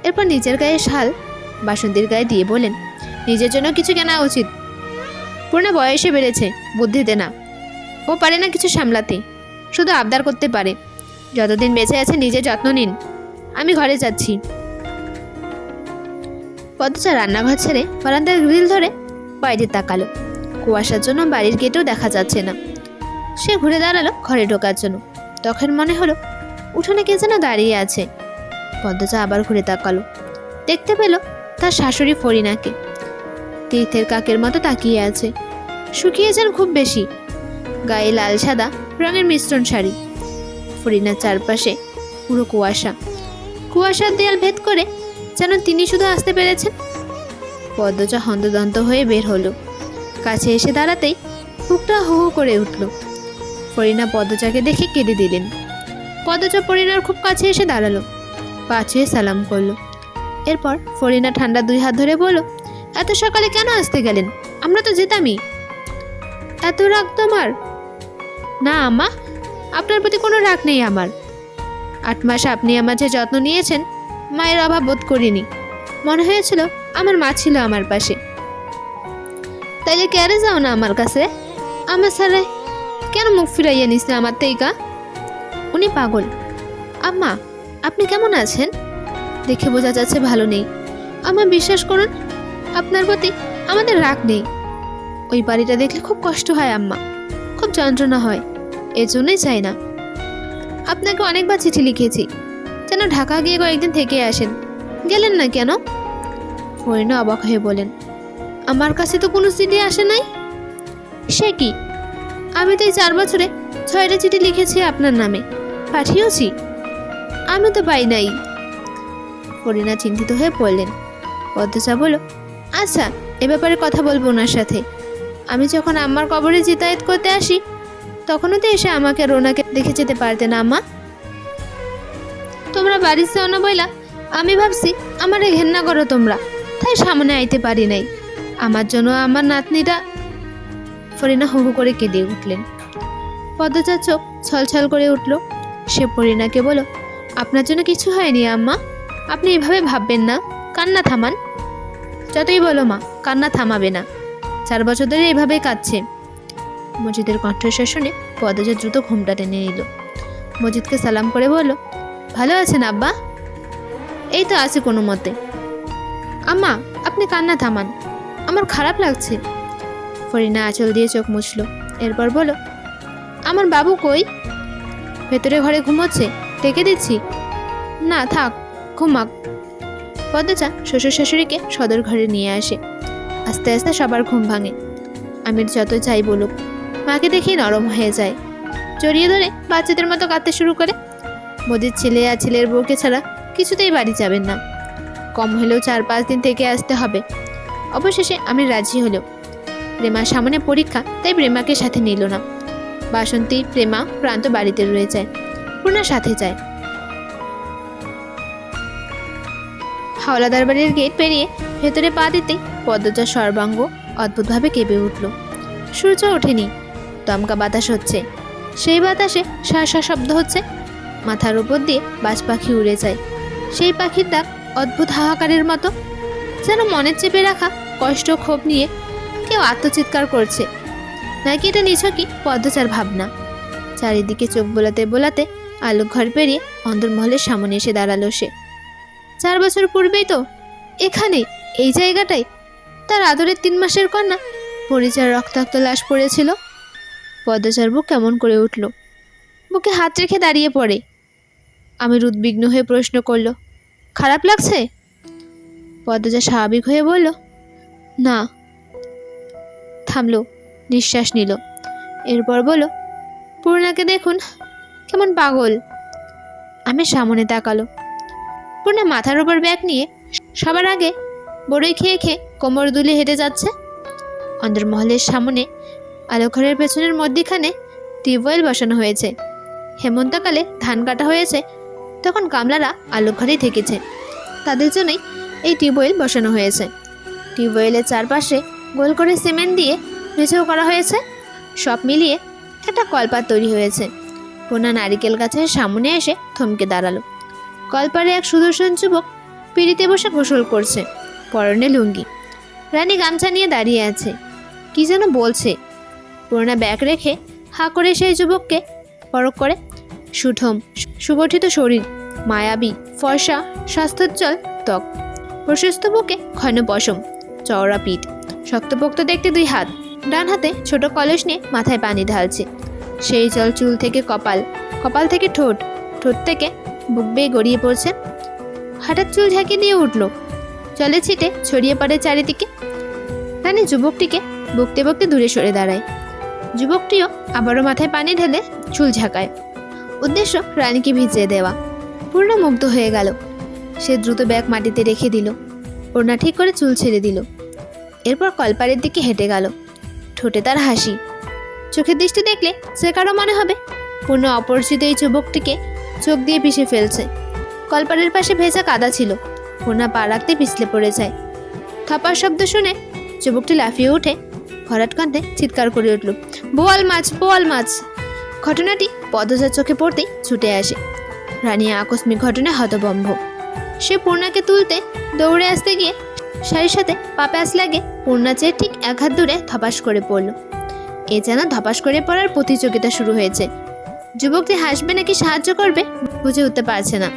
এরপর নিজের গায়ে শাল বাসন্তীর গায়ে দিয়ে বলেন, নিজের জন্য কিছু কেনা উচিত। পূর্ণা বয়সে বেড়েছে, বুদ্ধিতে না। ও পারে না কিছু সামলাতে, শুধু আবদার করতে পারে। যতদিন বেঁচে আছে নিজের যত্ন নিন, আমি ঘরে যাচ্ছি। পদ্মজা রান্নাঘর ছেড়ে বারান্দার গ্রিল ধরে বাইরে তাকালো। কুয়াশার জন্য বাড়ির গেটেও দেখা যাচ্ছে না। সে ঘুরে দাঁড়ালো ঘরে ঢোকার জন্য। তখন মনে হলো উঠোনে কে যেন দাঁড়িয়ে আছে। পদ্মজা আবার ঘুরে তাকালো। দেখতে পেল তার শাশুড়ি ফরিনাকে। তীর্থের কাকের মতো তাকিয়ে আছে। শুকিয়েছেন খুব বেশি। গায়ে লাল সাদা রঙের মিশ্রণ শাড়ি। ফরিনার চারপাশে পুরো কুয়াশা। কুয়াশার দেয়াল ভেদ করে যেন তিনি শুধু আসতে পেরেছেন। পদ্মজা হন্তদন্ত হয়ে বের হলো। কাছে এসে দাঁড়াতেই বুকটা হু হু করে উঠল। ফরিনা পদ্মজাকে দেখে কেঁদে দিলেন। পদ্মজা ফরিনার খুব কাছে এসে দাঁড়ালো, পা ছুঁয়ে সালাম করলো। এরপর ফরিনা ঠান্ডা 2 হাত ধরে বলল, এত সকালে কেন আসতে গেলেন? আমরা তো যেতামই। এত রাগ তোমার? না আম্মা, আপনার প্রতি কোনো রাগ নেই আমার। 8 মাস আপনি আমার যে যত্ন নিয়েছেন, মায়ের অভাব বোধ করিনি। মনে হয়েছিল আমার মা ছিল আমার পাশে। তাইলে কেড়ে যাও না আমার কাছে। আমার সারে কেন মুখ ফিরাইয়া নিস আমার তেইকা? উনি পাগল। আম্মা, আপনি কেমন আছেন? দেখে বোঝা যাচ্ছে ভালো নেই। আমার বিশ্বাস করুন, আপনার প্রতি আমাদের রাগ নেই। ওই বাড়িটা দেখলে খুব কষ্ট হয় আম্মা, খুব যন্ত্রণা হয়। এজন্যই চাই না। আপনাকে অনেকবার চিঠি লিখেছি যেন ঢাকা গিয়ে কয়েকদিন থেকে আসেন, গেলেন না কেন? ফরিনা অবাক হয়ে বলেন, আমার কাছে তো কোনো চিঠি আসে নাই। সে কি? আমি তো এই 4 বছরে 6টা চিঠি লিখেছি আপনার নামে, পাঠিয়েছি। আমি তো পাই নাই। ফরিনা চিন্তিত হয়ে পড়লেন। পদ্মজা বলল, আচ্ছা, এ ব্যাপারে কথা বলবো ওনার সাথে। আমি যখন আমার কবরে জিতায়েত করতে আসি, তখনও তো এসে আমাকে রোনাকে দেখে যেতে পারতে না আম্মা। তোমরা বাড়ির যাও না বইলা আমি ভাবছি আমারে ঘেন্না করো তোমরা, তাই সামনে আইতে পারি নাই। আমার জন্য আমার নাতনিটা। ফরিনা হু হু করে কেঁদে উঠলেন। পদ্মজার চোখ ছলছল করে উঠল। সে ফরিনাকে বলল, আপনার জন্য কিছু হয়নি আম্মা, আপনি এভাবে ভাববেন না। কান্না থামান। যতই বলো মা, কান্না থামাবে না। 4 বছর ধরে এভাবেই কাঁদছে। মজিদের কণ্ঠস্বর শুনে পদ্মজা দ্রুত ঘুমটা টেনে নিল। মজিদকে সালাম করে বলল, ভালো আছেন আব্বা? এই তো আছে কোনো মতে। আম্মা, আপনি কান্না থামান, আমার খারাপ লাগছে। ফরিনা আঁচল দিয়ে চোখ মুছল। এরপর বলল, আমার বাবু কই? ভেতরে ঘরে ঘুমোচ্ছে, ডেকে দিচ্ছি। না থাক, ঘুমাক। পদ্মজা শ্বশুর শাশুড়িকে সদর ঘরে নিয়ে আসে। আস্তে আস্তে সবার ঘুম ভাঙে। আমির যত চাই বলুক, মাকে দেখেই নরম হয়ে যায়। জড়িয়ে ধরে বাচ্চাদের মতো কাঁদতে শুরু করে। মজিদ ছেলে আর ছেলের বউকে ছাড়া কিছুতেই বাড়ি যাবেন না। কম হলেও 4-5 দিন থেকে আসতে হবে। অবশেষে আমি রাজি হলো। প্রেমার সামনে পরীক্ষা, তাই প্রেমাকে সাথে নিল না। বাসন্তী, প্রেমা, প্রান্ত বাড়িতে রয়ে যায়। পূর্ণার সাথে যায়। হাওলাদার বাড়ির গেট পেরিয়ে ভেতরে পা দিতে পদ্মজার সর্বাঙ্গ অদ্ভুতভাবে কেঁপে উঠল। সূর্য ওঠেনি, দমকা বাতাস হচ্ছে। সেই বাতাসে শাঁসা শব্দ হচ্ছে। মাথার উপর দিয়ে বাজ পাখি উড়ে যায়। সেই পাখির ডাক অদ্ভুত হাহাকারের মতো, যেন মনের চেপে রাখা কষ্ট ক্ষোভ নিয়ে কেউ আত্মচিৎকার করছে। নাকি এটা নিছকই পদ্মজার ভাবনা। চারিদিকে চোখ বোলাতে বোলাতে আলোক ঘর পেরিয়ে অন্দরমহলের সামনে এসে দাঁড়ালো সে। 4 বছর পূর্বেই তো এখানে, এই জায়গাটায় তার আদরের 3 মাসের কন্যা পরিচার রক্তাক্ত লাশ পড়েছিল। পদ্মজার বুক কেমন করে উঠল। বুকে হাত রেখে দাঁড়িয়ে পড়ে। আমির উদ্বিগ্ন হয়ে প্রশ্ন করল, খারাপ লাগছে? পদ্মজা স্বাভাবিক হয়ে বলল, না। থামলো, নিঃশ্বাস নিল। এরপর বলল, পূর্ণাকে দেখুন, কেমন পাগল। আমি সামনে তাকালো। পূর্ণা মাথার উপর ব্যাগ নিয়ে সবার আগে বড়ই খেয়ে খেয়ে কোমর দুলে হেঁটে যাচ্ছে। অন্দরমহলের সামনে আলোঘরের পেছনের মধ্যিখানে টিউবওয়েল বসানো হয়েছে। হেমন্তকালে ধান কাটা হয়েছে, তখন কামলারা আলোঘরেই থেকেছে। তাদের জন্যই এই টিউবওয়েল বসানো হয়েছে। টিউবওয়েলের চারপাশে গোল করে সিমেন্ট দিয়ে মেঝেও করা হয়েছে। সব মিলিয়ে একটা কলপার তৈরি হয়েছে। পূর্ণা নারিকেল গাছের সামনে এসে থমকে দাঁড়ালো। কলপারে এক সুদর্শন যুবক পিড়িতে বসে গোসল করছে, পরনে লুঙ্গি। রানী গামছা নিয়ে দাঁড়িয়ে আছে, কি যেন বলছে। পূর্ণা ব্যাগ রেখে হাঁ করে সেই যুবককে পরখ করে। সুঠম সুগঠিত শরীর, মায়াবী ফর্সা স্বাস্থ্যোজ্জ্বল ত্বক, প্রশস্ত বুকে ঘন পশম, চওড়া পিঠ, শক্তপোক্ত দেখতে দুই হাত। ডান হাতে ছোট কলস নিয়ে মাথায় পানি ঢালছে। সেই জল চুল থেকে কপাল, কপাল থেকে ঠোঁট, ঠোঁট থেকে বুক বেয়ে গড়িয়ে পড়ছে। হঠাৎ চুল ঝাঁকি দিয়ে উঠল, জলে ছিটে ছড়িয়ে পড়ে চারিদিকে। রানী যুবকটিকে বকতে বকতে দূরে সরে দাঁড়ায়। যুবকটিও আবারও মাথায় পানি ঢেলে চুল ঝাঁকায়, উদ্দেশ্য রানীকে ভিজিয়ে দেওয়া। পূর্ণা মুগ্ধ হয়ে গেল। সে দ্রুত ব্যাগ মাটিতে রেখে দিল, ওড়না ঠিক করে চুল ছেড়ে দিল। এরপর কলপারের দিকে হেঁটে গেল। ঠোঁটে তার হাসি, চোখের দৃষ্টি দেখলে যে কারো মনে হবে পূর্ণা অপরিচিত এই যুবকটিকে চোখ দিয়ে পিষে ফেলছে। কলপারের পাশে ভেজা কাদা ছিল, পূর্ণা পা রাখতে পিছলে পড়ে যায়। থপার শব্দ শুনে যুবকটি লাফিয়ে উঠে ভরাট কণ্ঠে চিৎকার করে উঠল, বোয়াল মাছ, বোয়াল মাছ! ঘটনাটি পদ্মজার চোখে পড়তেই ছুটে আসে। রানী আকস্মিক ঘটনায় হতভম্ব। সে পূর্ণাকে তুলতে দৌড়ে আসতে গিয়ে শাড়ির সাথে পা প্যাঁচ লাগে পূর্ণা চেয়ে ঠিক এক হাত দূরে ধপাস করে পড়ল। এ যেন ধপাস করে পড়ার প্রতিযোগিতা শুরু হয়েছে। যুবকটি হাসবে নাকি সাহায্য করবে বুঝে উঠতে পারছে না।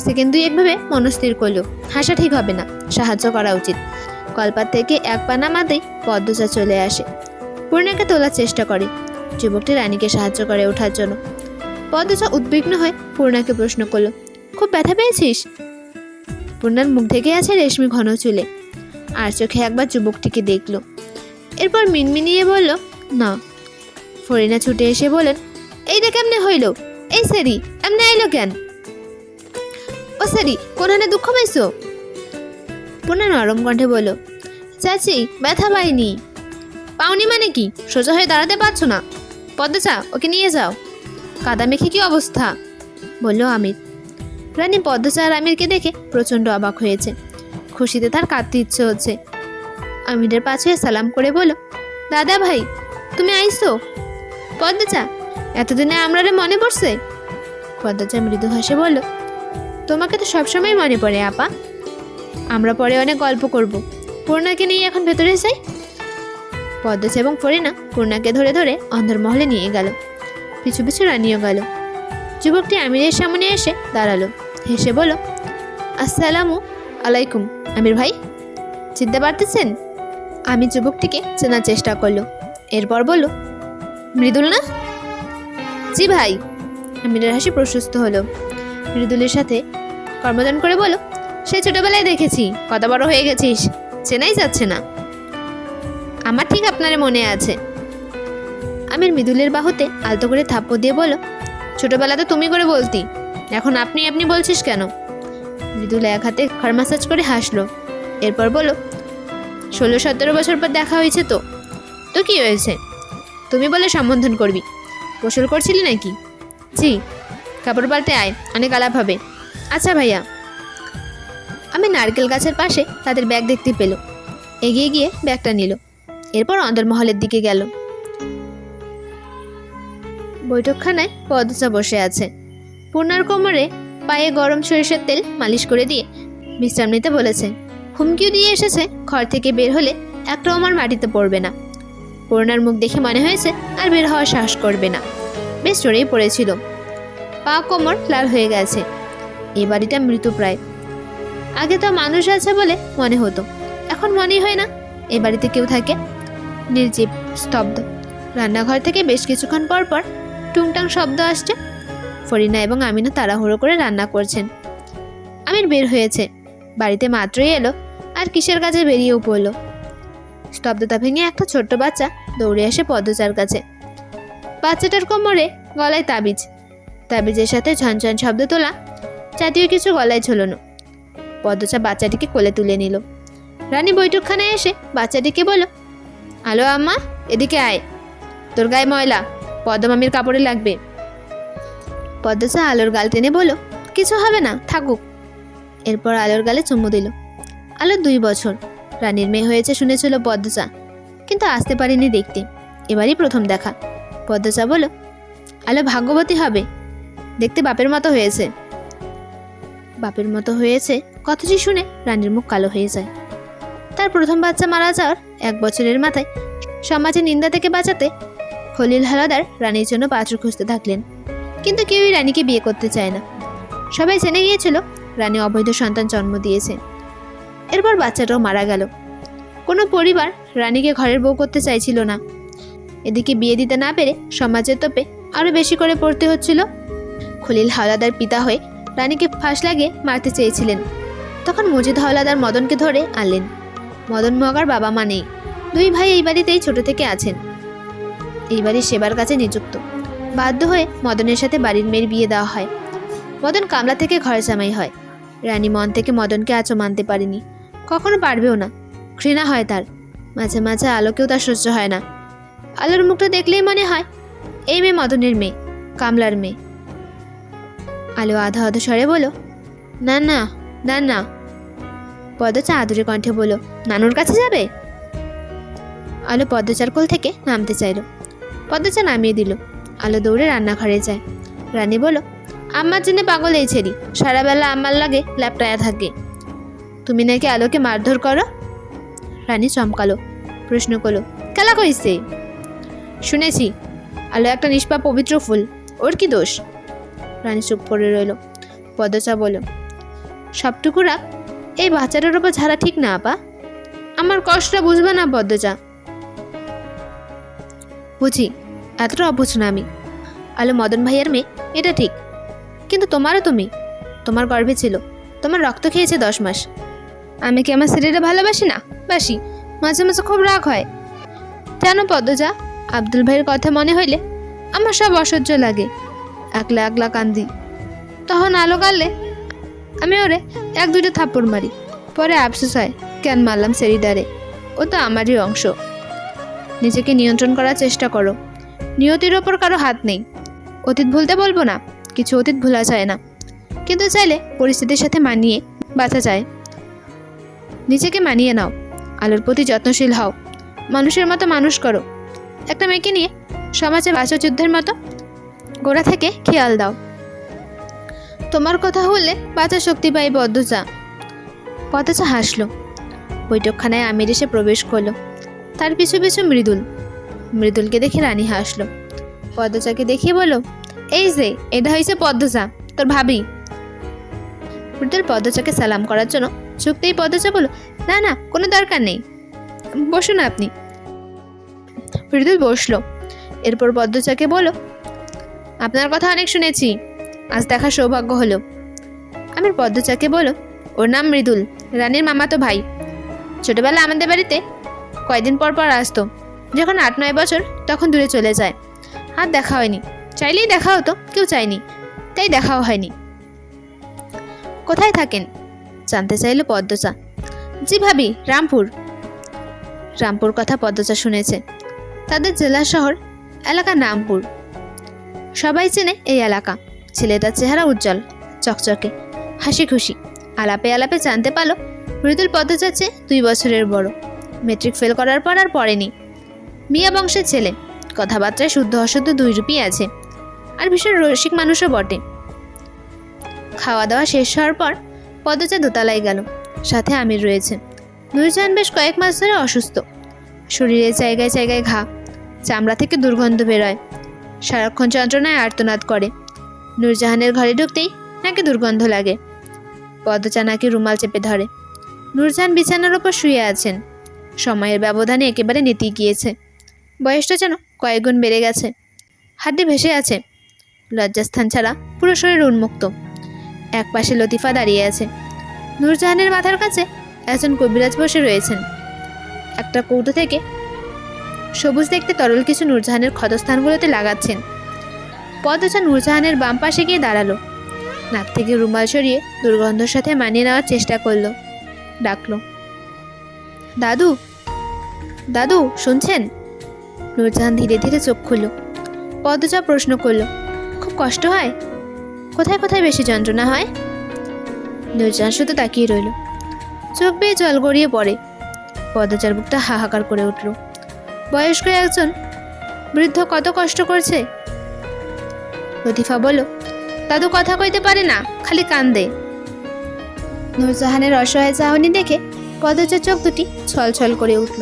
সেকেন্ড দুই একভাবে মনস্থির করল, হাসা ঠিক হবে না, সাহায্য করা উচিত। কলপার থেকে এক পা নামাতেই পদ্মজা চলে আসে, পূর্ণাকে তোলার চেষ্টা করে। যুবকটি রানীকে সাহায্য করে ওঠার জন্য। পদ্মজা উদ্বিগ্ন হয়ে পূর্ণাকে প্রশ্ন করল, খুব ব্যথা পেয়েছিস? পূর্ণার মুখ ঢেকে আছে রেশমি ঘন চুলে, আর চোখে একবার যুবকটিকে দেখল। এরপর মিনমিনিয়ে বলল, না। ফরিনা ছুটে এসে বলেন, এই দেখ এমনি হইল, এই সেরি এমনি আইলো কেন? ও সেরি, কোনখানে দুঃখ পাইছো? পূর্ণা নরম কণ্ঠে বলল, চাচি ব্যথা পাইনি। পাওনি মানে কি? সোজা হয়ে দাঁড়াতে পারছো না? পদ্মজা, ওকে নিয়ে যাও। কাদা মেখে কি অবস্থা? বলল আমির। রানী পদ্মজা আর আমিরকে দেখে প্রচণ্ড অবাক হয়েছে। খুশিতে তার কাঁদতে ইচ্ছে হচ্ছে। আমিরের পাশে সালাম করে বলল, দাদা ভাই, তুমি আইসো? পদ্মজা, এতদিনে আমরা মনে পড়ছে? পদ্মজা মৃদু হাসে বলল, তোমাকে তো সবসময় মনে পড়ে আপা। আমরা পরে অনেক গল্প করব। পূর্ণাকে নিয়ে এখন ভেতরে যাই। পদ্মজা এবং ফরিনা পূর্ণাকে ধরে ধরে অন্দরমহলে নিয়ে গেল। পিছু পিছু রানিও গেল। যুবকটি আমিরের সামনে এসে দাঁড়ালো, হেসে বলল, আসসালামু আলাইকুম আমির ভাই, চিনতে পারতেছেন? আমি যুবকটিকে চেনার চেষ্টা করলো। এরপর বলল, মৃদুল না? জি ভাই। আমিরের হাসি প্রশস্ত হলো। মৃদুলের সাথে কর্মদান করে বলো, সে ছোটবেলায় দেখেছি, কত বড় হয়ে গেছিস, চেনাই যাচ্ছে না। আমার ঠিক আপনার মনে আছে। আমির মৃদুলের বাহুতে আলতো করে থাপ্পড় দিয়ে বলো, ছোটবেলাতে তুমি করে বলতি, এখন আপনি আপনি বলছিস কেন? মৃদুল এক হাতে ঘাড় মাসাজ করে হাসলো। এরপর বলো, 16-17 বছর পর দেখা হয়েছে তো তো কি হয়েছে? তুমি বলে সম্বোধন করবি। গোসল করছিলি নাকি? জি। কাপড় পাল্টে আয়, অনেক আলাপ হবে। আচ্ছা ভাইয়া। আমি নারকেল গাছের পাশে তাদের ব্যাগ দেখতে পেল। এগিয়ে গিয়ে ব্যাগটা নিল। এরপর অন্দরমহলের দিকে গেল। বৈঠকখানায় পদ্মজা বসে আছে। পূর্ণার কোমরে পায়ে গরম সরিষার তেল মালিশ করে দিয়ে বিশ্রাম নিতে বলেছে। হুমকিও দিয়ে এসেছে, ঘর থেকে বের হলে একটাও আমার মাটিতে পড়বে না। পূর্ণার মুখ দেখে মনে হয়েছে আর বের হওয়ার সাহস করবে না। বেশ জোরেই পড়েছিল, পা কোমর লাল হয়ে গেছে। এ বাড়িটা মৃতপ্রায়। আগে তো মানুষ আছে বলে মনে হতো, এখন মনেই হয় না এ বাড়িতে কেউ থাকে। নির্জীব, স্তব্ধ। রান্নাঘর থেকে বেশ কিছুক্ষণ পর পর টুংটাং শব্দ আসছে। ফরিনা এবং আমিনা তাড়াহুড়ো করে রান্না করছেন। আমির বের হয়েছে, বাড়িতে মাত্রই এলো আর কিসের কাছে বেরিয়েও পড়ল। স্তব্ধতা ভেঙে একটা ছোট্ট বাচ্চা দৌড়ে আসে পদ্মজার কাছে। বাচ্চাটার কোমরে গলায় তাবিজ, তাবিজের সাথে ঝনঝন শব্দ তোলা জাতীয় কিছু গলায় ঝোলানো। পদ্মজা বাচ্চাটিকে কোলে তুলে নিল। রানী বৈঠকখানায় এসে বাচ্চাটিকে বলল, আলো আম্মা, এদিকে আয়, তোর গায়ে ময়লা, পদ্মামির কাপড়ে লাগবে। পদ্মজা আলোর গাল টেনে বলল, কিছু হবে না, থাকুক। এরপর আলোর গালে চুমু দিল। আলো 2 বছর। রানীর মেয়ে হয়েছে শুনেছিল পদ্মজা, কিন্তু আসতে পারেনি দেখতে। এবারই প্রথম দেখা। পদ্মজা বলল, আলো ভাগ্যবতী হবে, দেখতে বাপের মতো হয়েছে। বাপের মতো হয়েছে কথাটি শুনে রানীর মুখ কালো হয়ে যায়। তার প্রথম বাচ্চা মারা যাওয়ার 1 বছরের মাথায় সমাজের নিন্দা থেকে বাঁচাতে খলিল হাওলাদার রানীর জন্য পাত্র খুঁজতে থাকলেন। কিন্তু কেউই রানীকে বিয়ে করতে চায় না। সবাই জেনে গিয়েছিল রানী অবৈধ সন্তান জন্ম দিয়েছে। এরপর বাচ্চাটাও মারা গেল। কোনো পরিবার রানীকে ঘরের বউ করতে চাইছিল না। এদিকে বিয়ে দিতে না পেরে সমাজের তোপে আরও বেশি করে পড়তে হচ্ছিল। খলিল হাওলাদার পিতা হয়ে রানীকে ফাঁস লাগিয়ে মারতে চেয়েছিলেন। তখন মজিদ হাওলাদার মদনকে ধরে আনলেন। মদন মগার বাবা মা নেই। 2 ভাই এই বাড়িতেই ছোট থেকে আছেন। এই বাড়ির সেবার কাছে নিযুক্ত। বাধ্য হয়ে মদনের সাথে বাড়ির মেয়ের বিয়ে দেওয়া হয়। মদন কামলা থেকে ঘর জামাই হয়। রানী মন থেকে মদনকে আজও মানতে পারেনি, কখনো পারবেও না। ঘৃণা হয় তার। মাঝে মাঝে আলোকেও তার সহ্য হয় না। আলোর মুখটা দেখলেই মনে হয় এই মেয়ে মদনের মেয়ে, কামলার মেয়ে। আলো আধা আধা স্বরে বলো, না না না না। পদ্মজা আদুরে কণ্ঠে বলো, নানুর কাছে যাবে? আলো পদ্মজার কোল থেকে নামতে চাইল। পদ্মজা নামিয়ে দিল। আলো দৌড়ে রান্নাঘরে যায়। রানী বলল, আম্মার জন্য পাগল এই ছেড়ি, সারা বেলা আম্মার লাগে ল্যাপটায়া থাকে। তুমি নাকি আলোকে মারধর করো? রানী চমকালো, প্রশ্ন করলো, কেলা কইছে? শুনেছি আলো একটা নিষ্পাপ পবিত্র ফুল, ওর কি দোষ? রানী চুপ করে রইল। পদ্মজা বলল, সবটুকু রাখ, এই বাচ্চাটার ওপর ঝাড়া ঠিক না আপা। আমার কষ্টটা বুঝবে না পদ্মজা? বুঝি, এতটা অবুঝ না আমি। আলো মদন ভাইয়ের মেয়ে, এটা ঠিক, কিন্তু তোমার গর্ভে ছিল, তোমার রক্ত খেয়েছে 10 মাস। আমি কি আমার ছেলেটা ভালোবাসি না? বাসি, মাঝে মাঝে খুব রাগ হয়। কেন পদ্মজা? আব্দুল ভাইয়ের কথা মনে হইলে আমার সব অসহ্য লাগে। একলা একলা কান্দি। তখন আলো কাঁদলে আমি ওরে 1-2টা থাপ্পড় মারি। পরে আফসোস হয়, কেন মারলাম সেরিডারে, ও তো আমারই অংশ। নিজেকে নিয়ন্ত্রণ করার চেষ্টা করো। নিয়তির ওপর কারো হাত নেই। অতীত ভুলতে বলবো না, কিছু অতীত ভোলা যায় না, কিন্তু চাইলে পরিস্থিতির সাথে মানিয়ে বাঁচা যায়। নিজেকে মানিয়ে নাও, আলোর প্রতি যত্নশীল হও, মানুষের মতো মানুষ করো। একটা মেয়েকে নিয়ে সমাজে বাঁচা যুদ্ধের মতো গোড়া থেকে খেয়াল দাও। তোমার কথা হলে বাঁচার শক্তি পাই পদ্মজা। পদ্মজা হাসলো। বৈঠকখানায় আমির এসে প্রবেশ করলো। তার পিছু পিছু মৃদুলকে দেখে রানী হাসলো। পদ্মজাকে দেখিয়ে বলল, এই যে এটা হয়েছে পদ্মজা, তোর ভাবি। মৃদুল পদ্মজাকে সালাম করার জন্য ঝুঁকতেই পদ্মজা বলল, না না, কোনো দরকার নেই, বসুন আপনি। মৃদুল বসলো। এরপর পদ্মজাকে বলল, আপনার কথা অনেক শুনেছি, আজ দেখার সৌভাগ্য হলো। আমির পদ্মজাকে বলল, ওর নাম মৃদুল, রানীর মামাতো ভাই। ছোটবেলা আমাদের বাড়িতে কয়দিন পর পর আসতো। যখন 8-9 বছর তখন দূরে চলে যায়। আর দেখা হয়নি। চাইলেই দেখা হতো, কেউ চায়নি, তাই দেখাও হয়নি। কোথায় থাকেন জানতে চাইলো পদ্মজা। জি ভাবি, রামপুর কথা পদ্মজা শুনেছে। তাদের জেলা শহর এলাকার নামপুর। সবাই চেনে এই এলাকা। ছেলেটার চেহারা উজ্জ্বল, চকচকে, হাসি খুশি। আলাপে আলাপে জানতে পারলো মৃদুল পদ্মজার চেয়ে 2 বছরের বড়। মেট্রিক ফেল করার পর আর পড়েনি। মিয়া বংশের ছেলে, কথাবার্তায় শুদ্ধ অশুদ্ধ 2 রূপই আছে, আর ভীষণ রসিক মানুষও বটে। খাওয়া দাওয়া শেষ হওয়ার পর পদ্মজা দোতলায় গেল। সাথে আমির রয়েছে। নূরজাহান বেশ কয়েক মাস ধরে অসুস্থ। শরীরের জায়গায় জায়গায় ঘা, চামড়া থেকে দুর্গন্ধ বেরোয়, সারাক্ষণ যন্ত্রণায় আর্তনাদ করে। নূরজাহানের ঘরে ঢুকতেই নাকি দুর্গন্ধ লাগে। পদ্মজা নাকি রুমাল চেপে ধরে। নূরজাহান বিছানার ওপর শুয়ে আছেন। সময়ের ব্যবধানে একেবারে নেতিয়ে গিয়েছে। বয়সটা যেন কয়েক গুণ বেড়ে গেছে। হাড্ডি ভেসে আছে। লজ্জাস্থান ছাড়া পুরো শরীর উন্মুক্ত। এক পাশে লতিফা দাঁড়িয়ে আছে। নূরজাহানের মাথার কাছে একজন কবিরাজ বসে রয়েছেন। একটা কৌটো থেকে সবুজ দেখতে তরল কিছু নূরজাহানের ক্ষতস্থানগুলোতে লাগাচ্ছেন। পদ্মজা নূরজাহানের বাম পাশে গিয়ে দাঁড়ালো। নাক থেকে রুমাল সরিয়ে দুর্গন্ধের সাথে মানিয়ে নেওয়ার চেষ্টা করলো। ডাকলো, দাদু দাদু, শুনছেন? নূরজাহান ধীরে ধীরে চোখ খুলল। পদ্মজা প্রশ্ন করলো, খুব কষ্ট হয়? কোথায় কোথায় বেশি যন্ত্রণা হয়? নূরজাহান শুধু তাকিয়ে রইল। চোখ বেয়ে জল গড়িয়ে পড়ে। পদ্মজার বুকটা হাহাকার করে উঠল। বয়স্ক একজন বৃদ্ধ কত কষ্ট করছে। লতিফা বলল, দাদু কথা কইতে পারে না, খালি কান্দে। নূরজাহানের অসহায় চাহনি দেখে পদচার চোখ দুটি ছলছল করে উঠল।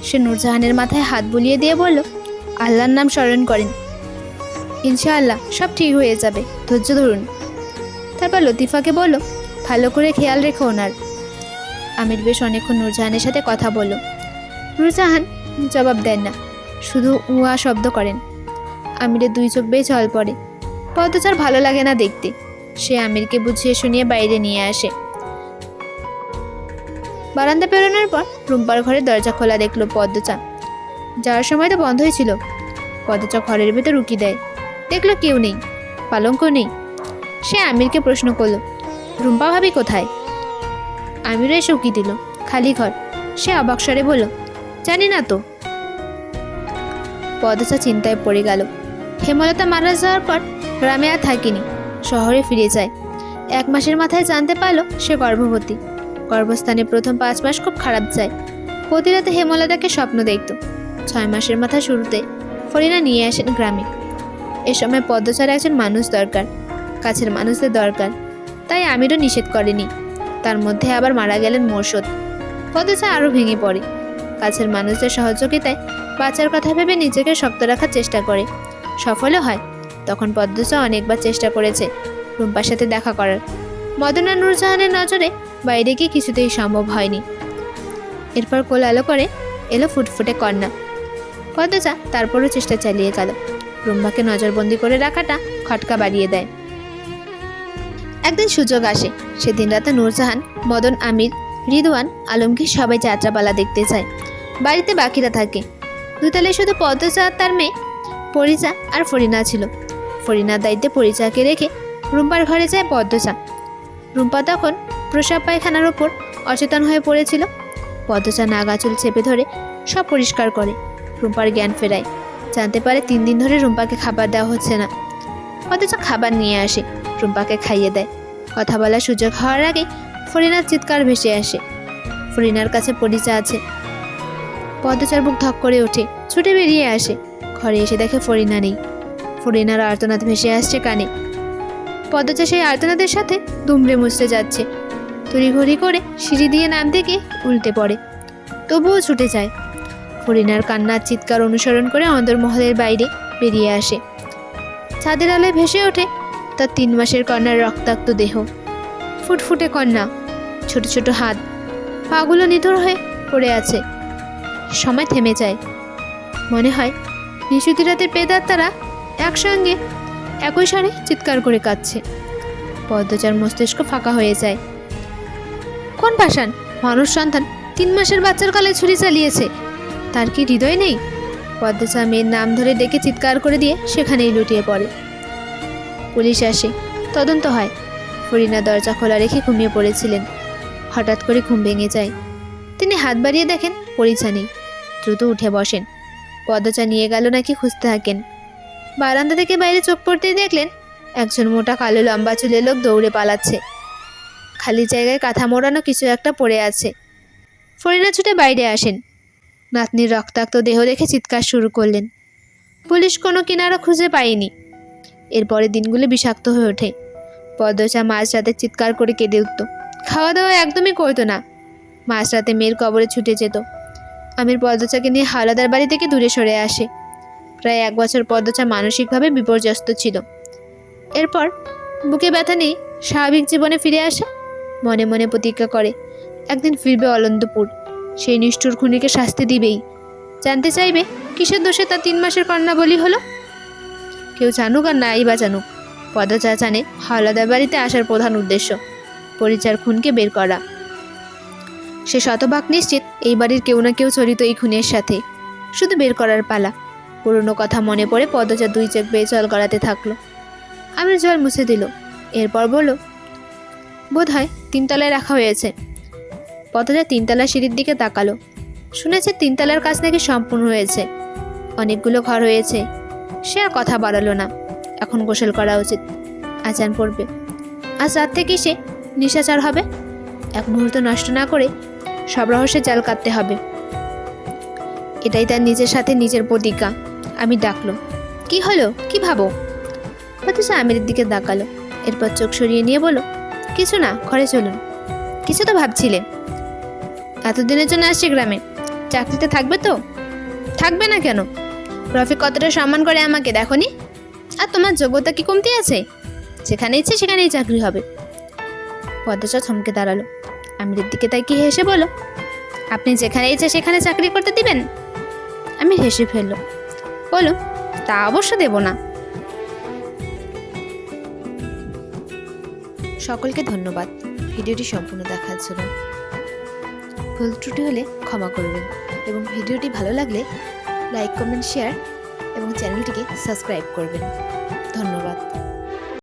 সে নূরজাহানের মাথায় হাত বুলিয়ে দিয়ে বলল, আল্লাহর নাম স্মরণ করেন, ইনশাআল্লাহ সব ঠিক হয়ে যাবে, ধৈর্য ধরুন। তারপর লতিফাকে বলল, ভালো করে খেয়াল রেখো ওনার। আমির বেশ অনেকক্ষণ নূরজাহানের সাথে কথা বলল। নূরজাহান জবাব দেন না, শুধু উয়া শব্দ করেন। আমিরের দুই চোখ বেয়ে জল পড়ে। পদচার ভালো লাগে না দেখতে। সে আমিরকে বুঝিয়ে শুনিয়ে বাইরে নিয়ে আসে। বারান্দা পেরোনোর পর রুম্পার ঘরের দরজা খোলা দেখলো পদ্মচা। যাওয়ার সময় তো বন্ধই ছিল। পদ্মচা ঘরের ভেতর উকি দেয়, দেখলো কেউ নেই, পালঙ্ক নেই। সে আমিরকে প্রশ্ন করলো, রুম্পা ভাবি কোথায়? আমিরও এসে উকি দিল, খালি ঘর। সে অবাক স্বরে বলল, জানি না তো। পদ্মচা চিন্তায় পড়ে গেল। হেমলতা মারা যাওয়ার পর গ্রামে আর থাকিনি, শহরে ফিরে যায়। 1 মাসের মাথায় জানতে পারলো সে গর্ভবতী। গর্ভস্থানে প্রথম 5 মাস খুব খারাপ যায়। প্রতি রাতে হেমলতাকে স্বপ্ন দেখত। 6 মাসের মাথা শুরুতে ফরিনা নিয়ে আসেন গ্রামে। এ সময় পদ্মচার একজন মানুষ দরকার, কাছের মানুষদের দরকার। তাই আমিরও নিষেধ করেনি। তার মধ্যে আবার মারা গেলেন মোর্শদ। পদ্মচা আরও ভেঙে পড়ে। কাছের মানুষদের সহযোগিতায় বাচ্চার কথা ভেবে নিজেকে শক্ত রাখার চেষ্টা করে, সফলও হয়। তখন পদ্মচা অনেকবার চেষ্টা করেছে রুম্পার সাথে দেখা করার। মদন আর নূরজাহানের নজরে বাইরে গিয়ে কিছুতেই সম্ভব হয়নি। এরপর কোল আলো করে এলো ফুটফুটে কন্যা। পদ্মচা তারপরও চেষ্টা চালিয়ে গেল। রুম্পাকে নজরবন্দি করে রাখাটা খটকা বাড়িয়ে দেয়। একদিন সুযোগ আসে। সেদিন রাতে নূরজাহান, মদন, আমির, রিদওয়ান, আলমগীর সবাই যাত্রাপালা দেখতে যায়। বাড়িতে বাকিরা থাকে। দুতলায় শুধু পদ্মচা আর তার মেয়ে পরিচা আর ফরিনা ছিল। ফরিনার দায়িত্বে পরিচাকে রেখে রুম্পার ঘরে যায় পদ্মচা। রুম্পা তখন প্রসাব পায়খানার ওপর অচেতন হয়ে পড়েছিল। পদ্মচা নাগা চুল চেপে ধরে সব পরিষ্কার করে, রুম্পার জ্ঞান ফেরায়। জানতে পারে 3 দিন ধরে রুম্পাকে খাবার দেওয়া হচ্ছে না। পদ্মচা খাবার নিয়ে আসে, রুম্পাকে খাইয়ে দেয়। কথা বলার সুযোগ হওয়ার আগে ফরিনার চিৎকার ভেসে আসে। ফরিনার কাছে পরিচা আছে। পদ্মচার বুক ধক করে ওঠে, ছুটে বেরিয়ে আসে। ঘরে এসে দেখে ফরিনা নেই। ফরিনার আর্তনাদ ভেসে আসছে কানে। পদ্মচা সেই আর্তনাদের সাথে দুমড়ে মুচড়ে যাচ্ছে। তড়িঘড়ি করে সিঁড়ি দিয়ে নামতে গিয়ে উল্টে পড়ে, তবুও ছুটে যায়। ফরিনার কান্নার চিৎকার অনুসরণ করে অন্দরমহলের বাইরে বেরিয়ে আসে। ছাদের আলোয় ভেসে ওঠে তার 3 মাসের কন্যার রক্তাক্ত দেহ। ফুটফুটে কন্যা, ছোট ছোট হাত, পাগুলো নিথর হয়ে পড়ে আছে। সময় থেমে যায়। মনে হয় নিশুতি রাতের প্রেতাত্মারা একসঙ্গে একই সারে চিৎকার করে কাঁদছে। পদ্মচার মস্তিষ্ক ফাঁকা হয়ে যায়। কোন পাষাণ মানুষ সন্তান 3 মাসের বাচ্চার কালে ছুরি চালিয়েছে? তার কি হৃদয় নেই? পদ্মচা মেয়ের নাম ধরে ডেকে চিৎকার করে দিয়ে সেখানেই লুটিয়ে পড়ে। পুলিশ আসে, তদন্ত হয়। ফরিনা দরজা খোলা রেখে ঘুমিয়ে পড়েছিলেন। হঠাৎ করে ঘুম ভেঙে যায়। তিনি হাত বাড়িয়ে দেখেন পরিচা নেই। দ্রুত উঠে বসেন। পদ্মচা নিয়ে গেল নাকি খুঁজতে থাকেন। বারান্দা থেকে বাইরে চোখ পড়তেই দেখলেন একজন মোটা কালো লম্বা চুলের লোক দৌড়ে পালাচ্ছে। খালি জায়গায় কাঁথা মোড়ানো কিছু একটা পড়ে আছে। ফরিনা ছুটে বাইরে আসেন। নাতনির রক্তাক্ত দেহ দেখে চিৎকার শুরু করলেন। পুলিশ কোনো কিনারা খুঁজে পায়নি। এরপরে দিনগুলো বিষাক্ত হয়ে ওঠে। পদ্মচা মাঝরাতে চিৎকার করে কেঁদে উঠত। খাওয়া দাওয়া একদমই করতো না। মাঝরাতে মেয়ের কবরে ছুটে যেত। আমির পদ্মচাকে নিয়ে হাওলাদার বাড়ি থেকে দূরে সরে আসে। প্রায় 1 বছর পদ্মচা মানসিকভাবে বিপর্যস্ত ছিল। এরপর বুকে ব্যথা নিয়ে স্বাভাবিক জীবনে ফিরে আসে। মনে মনে প্রতিজ্ঞা করে একদিন ফিরবে অলন্দপুর। সেই নিষ্ঠুর খুনিকে শাস্তি দিবেই। জানতে চাইবে কিসের দোষে তার 3 মাসের কন্যা বলি হলো। কেউ জানুক আর নাই বা জানুক, পদ্মচা জানে হাওলাদার বাড়িতে আসার প্রধান উদ্দেশ্য পরিচার খুনকে বের করা। সে শতভাগ নিশ্চিত এই বাড়ির কেউ না কেউ জড়িত এই খুনের সাথে। শুধু বের করার পালা। পুরনো কথা মনে পড়ে পদ্মচা 2 চোখ বেয়ে জল গড়াতে থাকলো। আমির জল মুছে দিল। এরপর বলল, বোধ হয় 3 তলায় রাখা হয়েছে। পদ্মচা 3 তলার সিঁড়ির দিকে তাকালো। শুনেছে 3 তলার কাজ নাকি সম্পূর্ণ হয়েছে। অনেকগুলো ঘর হয়েছে। সে আর কথা বাড়ালো না। এখন গোসল করা উচিত। আজান পড়বে। আজ রাত থেকে সে নিশাচার হবে। 1 মুহূর্ত নষ্ট না করে সব রহস্যে জাল কাটতে হবে। এটাই তার নিজের সাথে নিজের প্রতিজ্ঞা। আমি ডাকলো, কি হলো, কি ভাবো? পদ্মজা আমিরের দিকে তাকালো, এরপর চোখ সরিয়ে নিয়ে বলল, কিছু না, ঘরে চলুন। কিছু তো ভাবছিলে? এতদিনের জন্য আসছি গ্রামে, চাকরিতে থাকবে তো? থাকবে না কেন? রফিক কতটা সম্মান করে আমাকে দেখনি? আর তোমার যোগ্যতা কি কমতি আছে? যেখানে ইচ্ছে সেখানেই চাকরি হবে। পদ্মজা থমকে দাঁড়ালো, আমিরের দিকে তাই কি হেসে বলো, আপনি যেখানে ইচ্ছে সেখানে চাকরি করতে দিবেন? আমি হেসে ফেললো, বলো, তা অবশ্য দেব না। সকলকে ধন্যবাদ ভিডিওটি সম্পূর্ণ দেখার জন্য। ভুল ত্রুটি হলে ক্ষমা করবেন এবং ভিডিওটি ভালো লাগলে লাইক, কমেন্ট, শেয়ার এবং চ্যানেলটিকে সাবস্ক্রাইব করবেন।